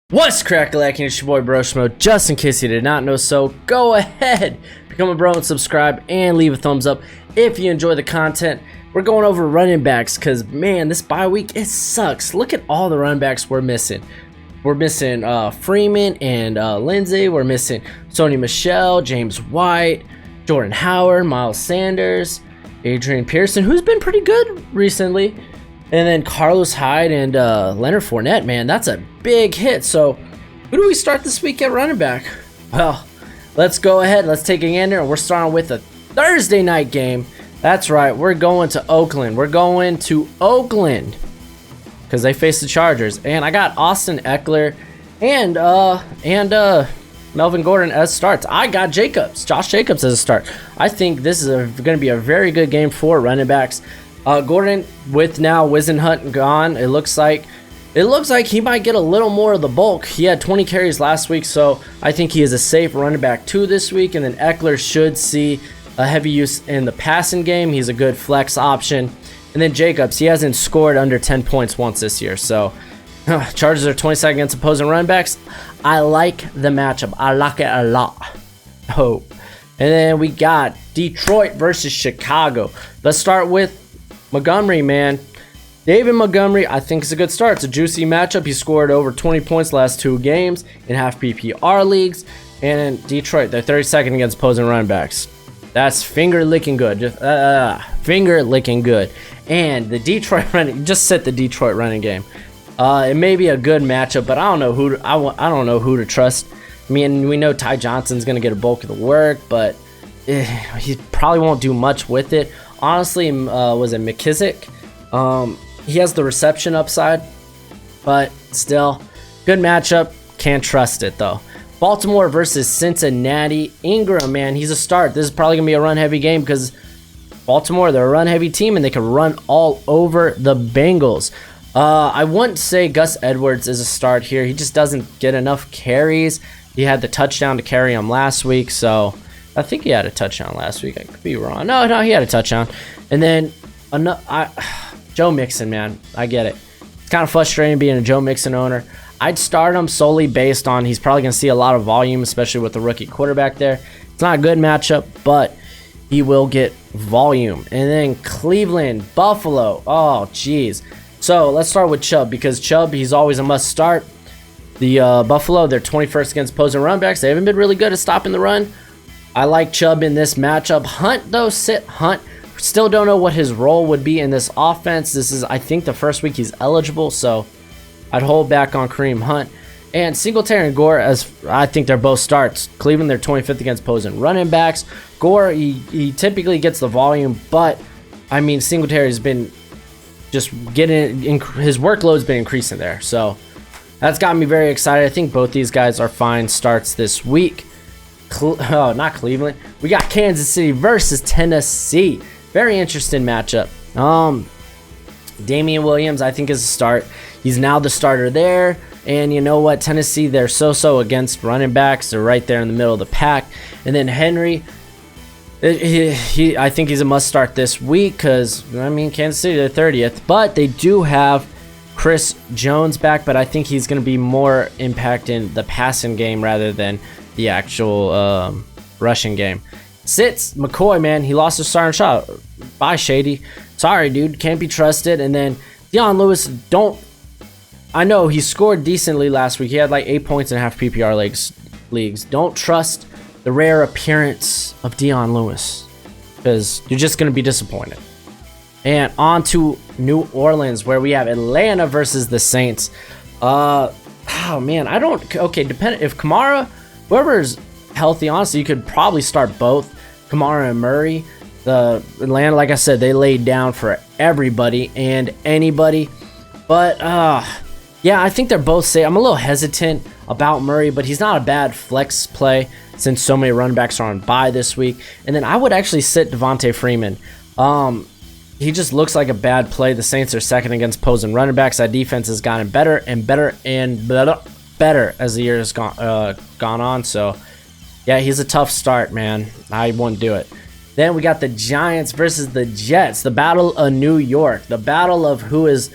What's crack-a-lacking? It's your boy Broshmo. Just in case you did not know so, go ahead, become a bro and subscribe and leave a thumbs up if you enjoy the content. We're going over running backs because, man, this bye week, it sucks. Look at all the running backs we're missing. We're missing Freeman and Lindsay. We're missing Sony Michel, James White, Jordan Howard, Miles Sanders, Adrian Pearson, who's been pretty good recently. And then Carlos Hyde and Leonard Fournette, man, that's a big hit. So who do we start this week at running back? Well, let's go ahead. Let's take a gander. We're starting with a Thursday night game. That's right. We're going to Oakland. We're going to Oakland because they face the Chargers. And I got Austin Eckler and Melvin Gordon as starts. I got Josh Jacobs as a start. I think this is going to be a very good game for running backs. Gordon, with now Wisenhunt gone, it looks like he might get a little more of the bulk. He had 20 carries last week, so I think he is a safe running back 2 this week. And then Eckler should see a heavy use in the passing game. He's a good flex option. And then Jacobs, he hasn't scored under 10 points once this year. So Chargers are 22nd against opposing running backs. I like the matchup. I like it a lot. Oh, and then we got Detroit versus Chicago. Let's start with Montgomery, man. David Montgomery, I think is a good start. It's a juicy matchup. He scored over 20 points last 2 games in half PPR leagues. And in Detroit, they're 32nd against opposing running backs. That's finger licking good. Finger licking good. And the Detroit running, just set the Detroit running game. It may be a good matchup, but I don't know who to trust. I mean, we know Ty Johnson's gonna get a bulk of the work, but he probably won't do much with it. Honestly, was it McKissick? He has the reception upside, but still, good matchup. Can't trust it, though. Baltimore versus Cincinnati. Ingram, man, he's a start. This is probably going to be a run-heavy game because Baltimore, they're a run-heavy team, and they can run all over the Bengals. I wouldn't say Gus Edwards is a start here. He just doesn't get enough carries. He had the touchdown to carry him last week, so I think he had a touchdown last week. I could be wrong. No, he had a touchdown. And then Joe Mixon, man. I get it. It's kind of frustrating being a Joe Mixon owner. I'd start him solely based on he's probably going to see a lot of volume, especially with the rookie quarterback there. It's not a good matchup, but he will get volume. And then Cleveland, Buffalo. Oh, jeez. So let's start with Chubb because Chubb, he's always a must start. The Buffalo, they're 21st against opposing run backs. They haven't been really good at stopping the run. I like Chubb in this matchup. Hunt, though, Hunt. Still don't know what his role would be in this offense. This is, I think, the first week he's eligible, so I'd hold back on Kareem Hunt. And Singletary and Gore, as I think they're both starts. Cleveland, they're 25th against opposing running backs. Gore, he typically gets the volume, but, I mean, Singletary's been just getting, his workload's been increasing there, so that's got me very excited. I think both these guys are fine starts this week. Not Cleveland. We got Kansas City versus Tennessee. Very interesting matchup. Damian Williams, I think, is a start. He's now the starter there. And you know what? Tennessee, they're so against running backs. They're right there in the middle of the pack. And then Henry, I think he's a must start this week because, I mean, Kansas City, they're 30th. But they do have Chris Jones back, but I think he's going to be more impact in the passing game rather than the actual rushing game. Sits McCoy, man, he lost his starting shot. Bye, Shady. Sorry, dude, can't be trusted. And then Deion Lewis, I know he scored decently last week. He had like 8 points in half PPR leagues. Don't trust the rare appearance of Deion Lewis because you're just going to be disappointed. And on to New Orleans, where we have Atlanta versus the Saints. Oh, man, depending if Kamara, whoever's healthy, honestly, you could probably start both Kamara and Murray. The Atlanta, like I said, they laid down for everybody and anybody. But, yeah, I think they're both safe. I'm a little hesitant about Murray, but he's not a bad flex play since so many running backs are on bye this week. And then I would actually sit Devontae Freeman. He just looks like a bad play. The Saints are second against opposing running backs. That defense has gotten better and better and better as the year has gone on. So, yeah, he's a tough start, man. I wouldn't do it. Then we got the Giants versus the Jets. The battle of New York. The battle of who is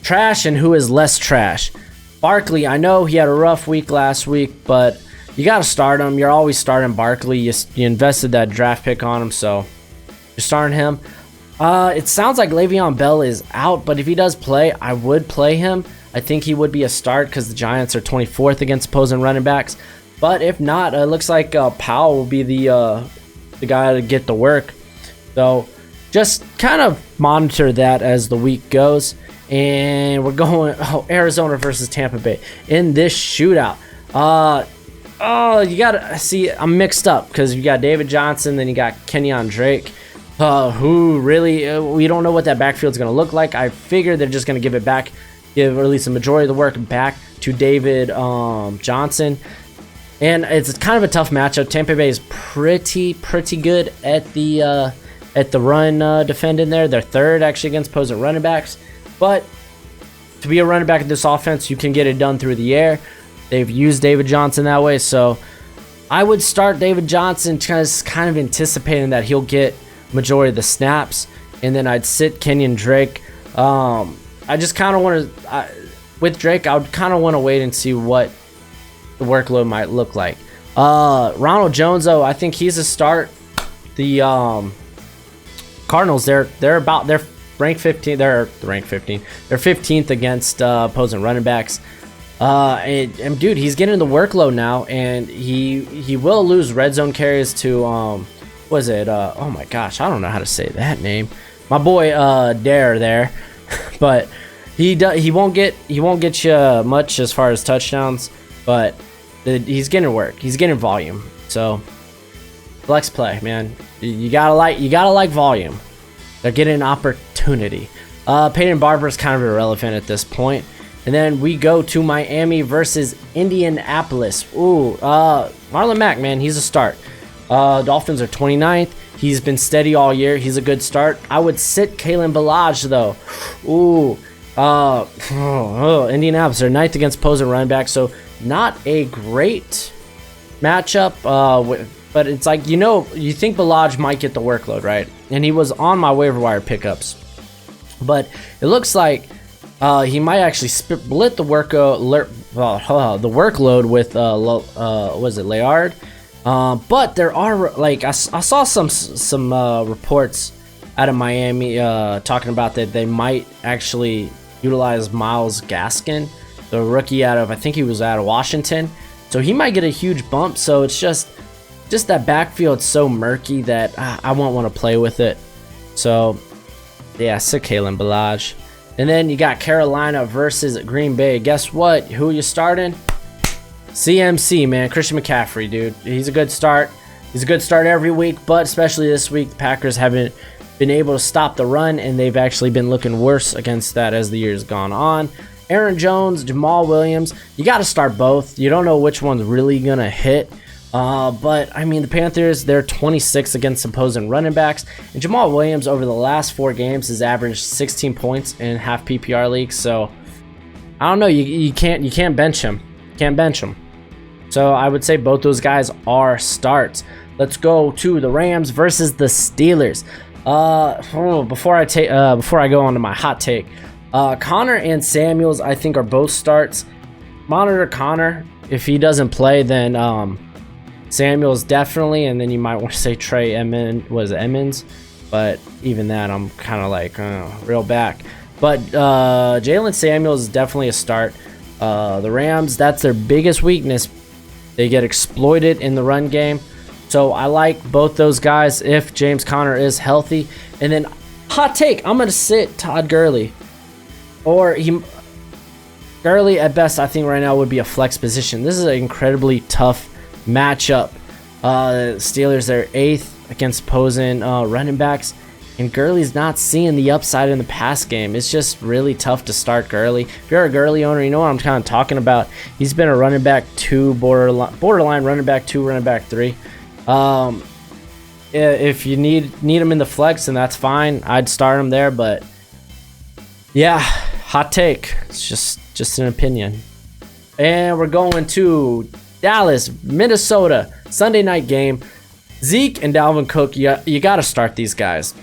trash and who is less trash. Barkley, I know he had a rough week last week, but you got to start him. You're always starting Barkley. You invested that draft pick on him, so you're starting him. It sounds like Le'Veon Bell is out, but if he does play, I would play him. I think he would be a start because the Giants are 24th against opposing running backs. But if not, it looks like Powell will be the guy to get the work. So just kind of monitor that as the week goes. And we're going Arizona versus Tampa Bay in this shootout. You gotta see, I'm mixed up because you got David Johnson, then you got Kenyon Drake, who really we don't know what that backfield's gonna look like. I figure they're just gonna give it back, give at least the majority of the work back to David Johnson. And it's kind of a tough matchup. Tampa Bay is pretty good at the run defending there. They're third actually against opposing running backs. But to be a running back in this offense, you can get it done through the air. They've used David Johnson that way, so I would start David Johnson, just kind of anticipating that he'll get majority of the snaps, and then I'd sit Kenyon Drake. I just kind of want to, with Drake, I would kind of want to wait and see what the workload might look like. Ronald Jones, though, I think he's a start. The Cardinals, they're ranked 15. They're ranked 15. They're 15th against opposing running backs. And dude, he's getting the workload now, and he will lose red zone carries to was it? Oh my gosh, I don't know how to say that name. My boy Dare there, but he won't get you much as far as touchdowns, but he's getting work. He's getting volume. So flex play, man. You gotta like volume. They're getting an opportunity. Peyton Barber is kind of irrelevant at this point. And then we go to Miami versus Indianapolis. Ooh, Marlon Mack, man, he's a start. Dolphins are 29th. He's been steady all year. He's a good start. I would sit Kalen Ballage, though. Ooh, Indianapolis are 9th against opposing running back, so not a great matchup. But it's like, you think Ballage might get the workload, right? And he was on my waiver wire pickups. But it looks like he might actually split the workload with was it Layard? But there are, like, I saw some reports out of Miami talking about that they might actually utilize Myles Gaskin, the rookie out of, I think he was out of Washington. So he might get a huge bump. So it's just that backfield's so murky that I won't want to play with it. So yeah, sick Kalen Ballage. And then you got Carolina versus Green Bay. Guess what? Who are you starting? CMC, man. Christian McCaffrey, dude. He's a good start. He's a good start every week, but especially this week, the Packers haven't been able to stop the run, and they've actually been looking worse against that as the year's gone on. Aaron Jones, Jamal Williams. You got to start both. You don't know which one's really going to hit. But, I mean, the Panthers, they're 26 against opposing running backs. And Jamal Williams, over the last 4 games, has averaged 16 points in half PPR leagues. So, I don't know. You can't bench him. Can't bench him. So, I would say both those guys are starts. Let's go to the Rams versus the Steelers. Before I go on to my hot take, Connor and Samuels, I think, are both starts. Monitor Connor. If he doesn't play, then Samuels definitely, and then you might want to say Trey Emmons, but even that I'm kind of like real back. But Jalen Samuels is definitely a start. The Rams, that's their biggest weakness. They get exploited in the run game. So I like both those guys if James Conner is healthy. And then hot take, I'm going to sit Todd Gurley. Gurley at best, I think right now would be a flex position. This is an incredibly tough matchup. Steelers, they're 8th against opposing running backs, and Gurley's not seeing the upside in the pass game. It's just really tough to start Gurley. If you're a Gurley owner, you know what I'm kind of talking about. He's been a running back 2, borderline running back 2, running back 3. If you need him in the flex, then that's fine. I'd start him there, but yeah, hot take. It's just an opinion. And we're going to Dallas, Minnesota, Sunday night game. Zeke and Dalvin Cook, you got to start these guys.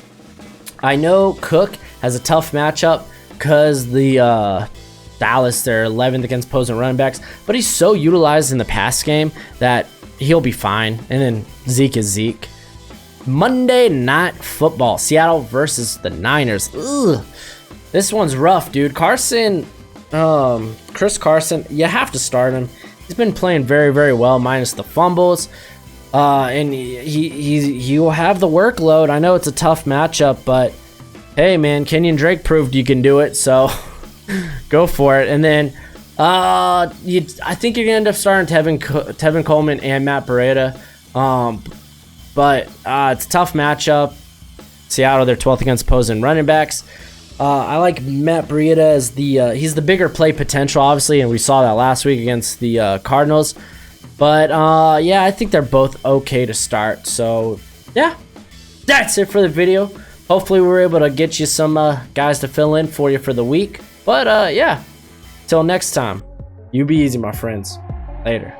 I know Cook has a tough matchup because the Dallas, they're 11th against opposing running backs, but he's so utilized in the pass game that he'll be fine. And then Zeke is Zeke. Monday Night Football, Seattle versus the Niners. Ugh. This one's rough, dude. Carson, Chris Carson, you have to start him. He's been playing very, very well, minus the fumbles. And he will have the workload. I know it's a tough matchup, but hey, man, Kenyon Drake proved you can do it, so go for it. And then I think you're gonna end up starting Tevin Coleman and Matt Breida. But it's a tough matchup. Seattle, they're 12th against opposing running backs. I like Matt Breida as he's the bigger play potential, obviously, and we saw that last week against the Cardinals. But yeah, I think they're both okay to start. So yeah, that's it for the video. Hopefully we were able to get you some guys to fill in for you for the week. But yeah, till next time, you be easy, my friends. Later.